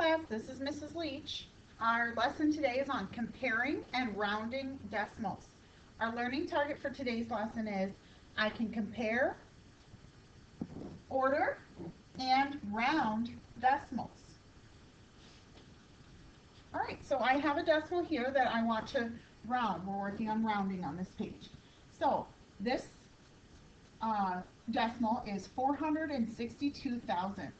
class, this is Mrs. Leach. Our lesson today is on comparing and rounding decimals. Our learning target for today's lesson is I can compare, order, and round decimals. All right, so I have a decimal here that I want to round. We're working on rounding on this page. So this decimal is 462 thousandths.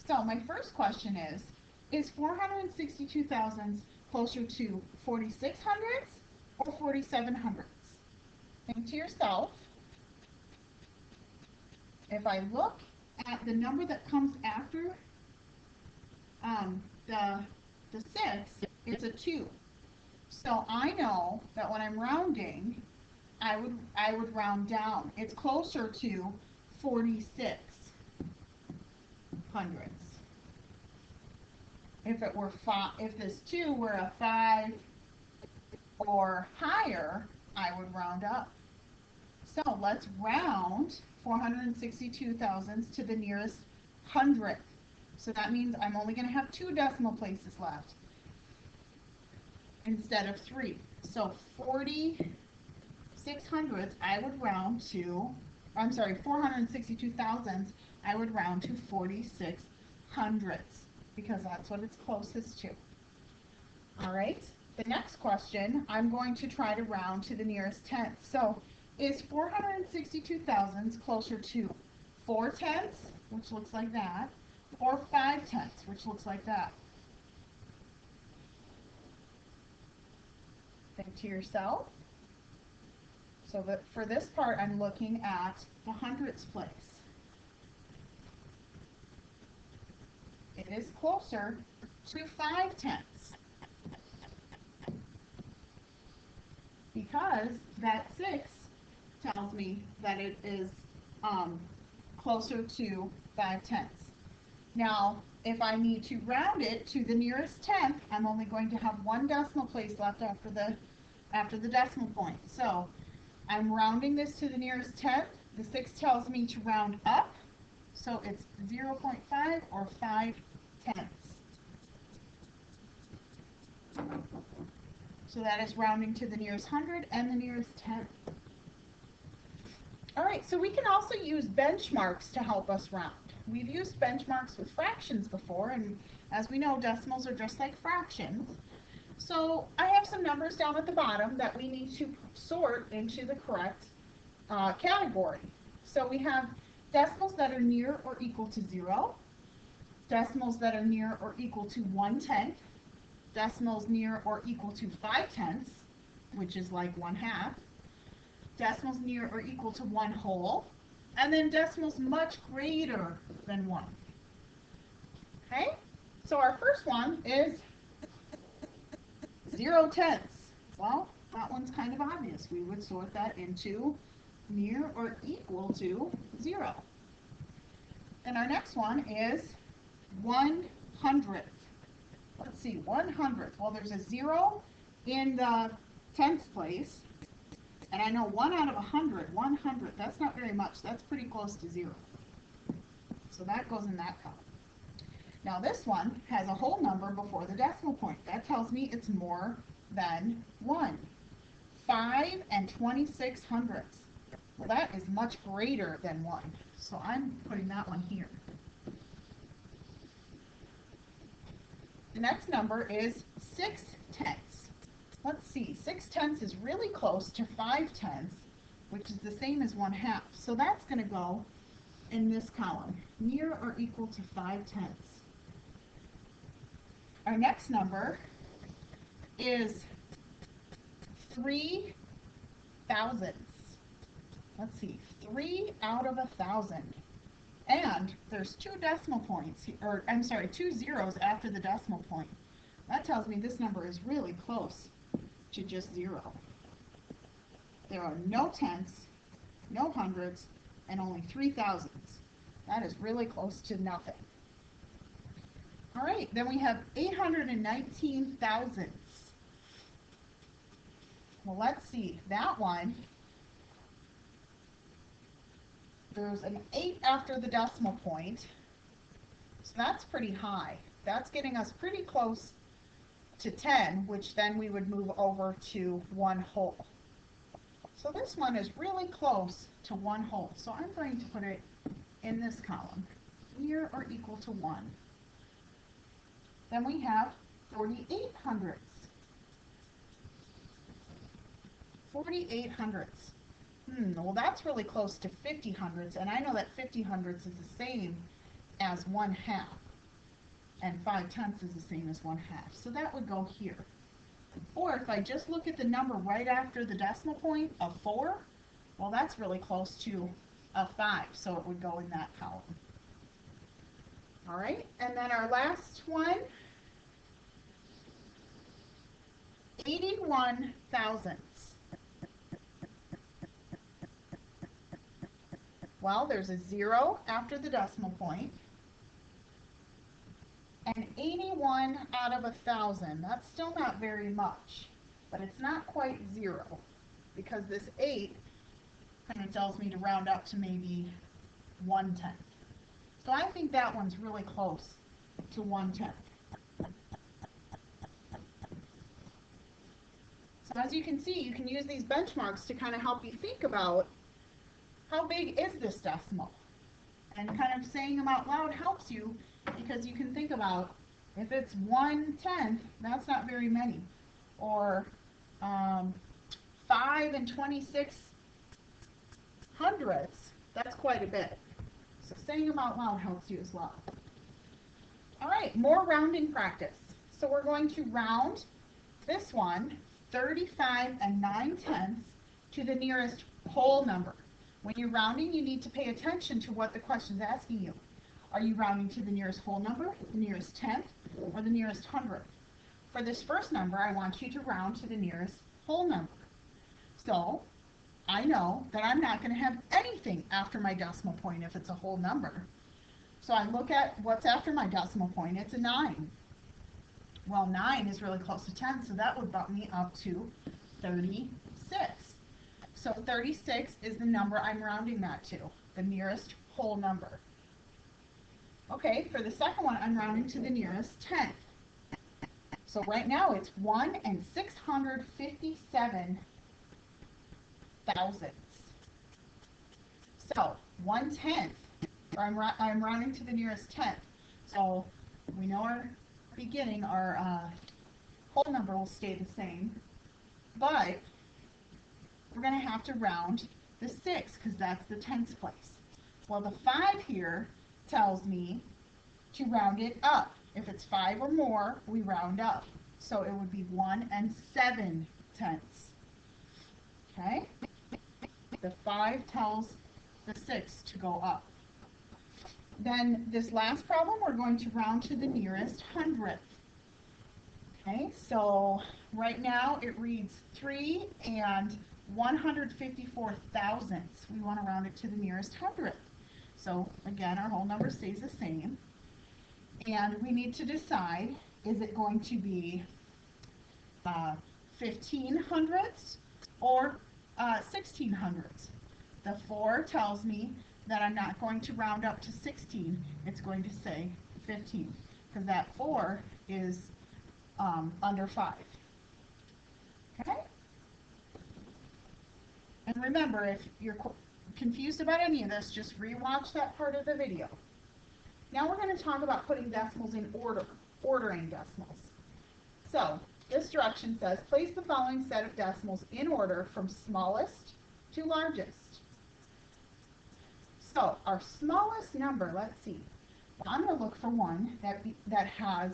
So my first question is 462 thousandths closer to 46 hundredths or 47 hundredths? Think to yourself, if I look at the number that comes after the 6, it's a 2. So I know that when I'm rounding, I would round down. It's closer to 46 hundredths. If this 2 were a 5 or higher, I would round up. So let's round 462 thousandths to the nearest hundredth. So that means I'm only going to have 2 decimal places left instead of 3. So 46 hundredths, I would round to, 462 thousandths, I would round to 46 hundredths because that's what it's closest to. All right, the next question, I'm going to try to round to the nearest tenth. So is 462 thousandths closer to 4 tenths, which looks like that, or 5 tenths, which looks like that? Think to yourself. So that for this part, I'm looking at the hundredths place. It is closer to 5 tenths because that 6 tells me that it is closer to 5 tenths. Now, if I need to round it to the nearest tenth, I'm only going to have 1 decimal place left after the decimal point. So I'm rounding this to the nearest tenth. The 6 tells me to round up, so it's 0.5 or 5 tenths. So that is rounding to the nearest hundred and the nearest tenth. All right, so we can also use benchmarks to help us round. We've used benchmarks with fractions before, and as we know, decimals are just like fractions. So I have some numbers down at the bottom that we need to sort into the correct category. So we have decimals that are near or equal to 0, decimals that are near or equal to 1/10, decimals near or equal to 5 tenths, which is like 1/2, decimals near or equal to 1 whole, and then decimals much greater than 1. Okay, so our first one is 0/10. Well, that one's kind of obvious. We would sort that into near or equal to 0. And our next one is 1/100th. Let's see, 1/100th. Well, there's a 0 in the 10th place. And I know 1 out of 100, 100th, that's not very much. That's pretty close to 0. So that goes in that column. Now this one has a whole number before the decimal point. That tells me it's more than 1. 5 and 26 hundredths. Well, that is much greater than 1. So I'm putting that one here. The next number is 6 tenths. Let's see, 6 tenths is really close to 5 tenths, which is the same as 1/2. So that's going to go in this column, near or equal to 5 tenths. Our next number is 3 thousandths. Let's see, 3 out of 1,000. And there's 2 decimal points, or I'm sorry, 2 zeros after the decimal point. That tells me this number is really close to just 0. There are no tenths, no hundredths, and only 3 thousandths. That is really close to nothing. All right, then we have 819 thousandths. Well, let's see, that one, there's an 8 after the decimal point, so that's pretty high. That's getting us pretty close to 10, which then we would move over to 1 whole. So this one is really close to 1 whole. So I'm going to put it in this column, near or equal to 1. Then we have 48 hundredths. 48 hundredths. Well, that's really close to 50 hundredths, and I know that 50 hundredths is the same as 1/2, and 5/10 is the same as 1/2. So that would go here. Or if I just look at the number right after the decimal point of 4, well, that's really close to a 5, so it would go in that column. All right, and then our last one, 81 thousandths. Well, there's a 0 after the decimal point, and 81 out of 1,000. That's still not very much, but it's not quite 0, because this 8 kind of tells me to round up to maybe 1/10. So I think that one's really close to 1/10. So as you can see, you can use these benchmarks to kind of help you think about how big is this decimal? And kind of saying them out loud helps you, because you can think about, if it's 1/10, that's not very many. Or 5 and 26 hundredths, that's quite a bit. So saying them out loud helps you as well. All right, more rounding practice. So we're going to round this one, 35 and 9/10 to the nearest whole number. When you're rounding, you need to pay attention to what the question is asking you. Are you rounding to the nearest whole number, the nearest tenth, or the nearest hundredth? For this first number, I want you to round to the nearest whole number. So I know that I'm not going to have anything after my decimal point if it's a whole number. So I look at what's after my decimal point. It's a 9. Well, 9 is really close to 10, so that would bump me up to 36. So 36 is the number I'm rounding that to, the nearest whole number. Okay, for the second one, I'm rounding to the nearest tenth. So right now it's 1 and 657 thousandths. So 1/10, or I'm rounding to the nearest tenth. So we know our beginning, our whole number will stay the same, but we're going to have to round the 6 because that's the tenths place. Well, the 5 here tells me to round it up. If it's 5 or more, we round up. So it would be 1 and 7/10. Okay? The 5 tells the 6 to go up. Then this last problem, we're going to round to the nearest hundredth. Okay, so right now it reads 3 and 154 thousandths. We want to round it to the nearest hundredth. So again, our whole number stays the same. And we need to decide, is it going to be 15 hundredths or 16 hundredths? The 4 tells me that I'm not going to round up to 16. It's going to say 15, because that 4 is under 5. Okay? And remember, if you're confused about any of this, just rewatch that part of the video. Now we're going to talk about putting decimals in order, ordering decimals. So this direction says, place the following set of decimals in order from smallest to largest. So our smallest number, let's see. Well, I'm going to look for one that has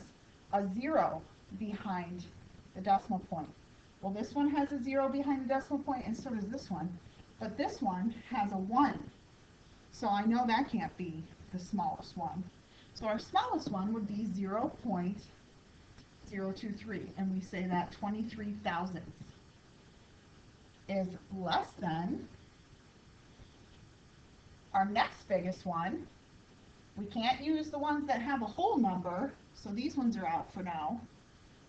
a 0 behind the decimal point. Well, this one has a 0 behind the decimal point, and so does this one. But this one has a 1. So I know that can't be the smallest one. So our smallest one would be 0.023, and we say that 23 thousandths is less than our next biggest one. We can't use the ones that have a whole number, so these ones are out for now.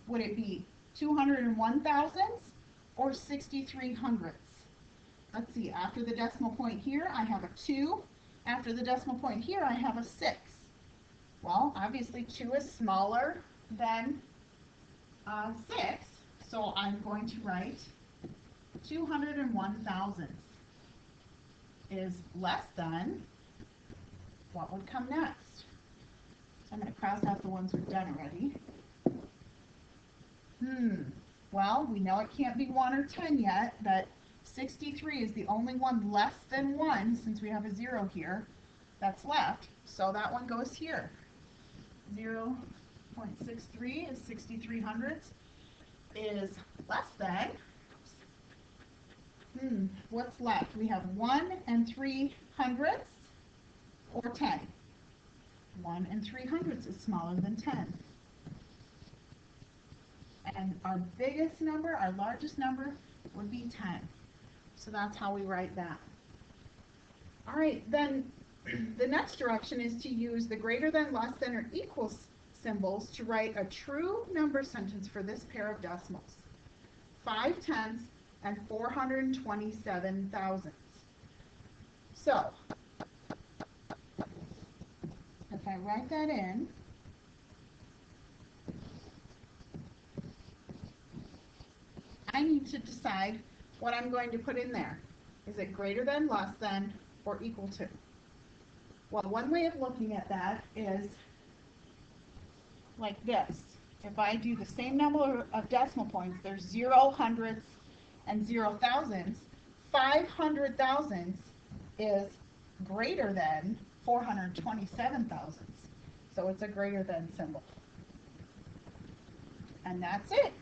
Would it be 201 thousandths or 63 hundredths? Let's see, after the decimal point here, I have a 2. After the decimal point here, I have a 6. Well, obviously 2 is smaller than 6, so I'm going to write 201 thousandths is less than, what would come next? So I'm going to cross out the ones we've done already. Well, we know it can't be 1 or 10 yet, but 63 is the only one less than 1, since we have a 0 here, that's left. So that one goes here. 0.63 is 63 hundredths is less than, what's left? We have 1 and 3 hundredths or 10. 1 and 3 hundredths is smaller than 10. And our biggest number, our largest number, would be 10. So that's how we write that. All right, then the next direction is to use the greater than, less than, or equal symbols to write a true number sentence for this pair of decimals. 5/10 and 427 thousandths. So, if I write that in, I need to decide what I'm going to put in there. Is it greater than, less than, or equal to? Well, one way of looking at that is like this. If I do the same number of decimal points, there's 0 hundredths and 0 thousandths. 500 thousandths is greater than 427 thousandths. So it's a greater than symbol. And that's it.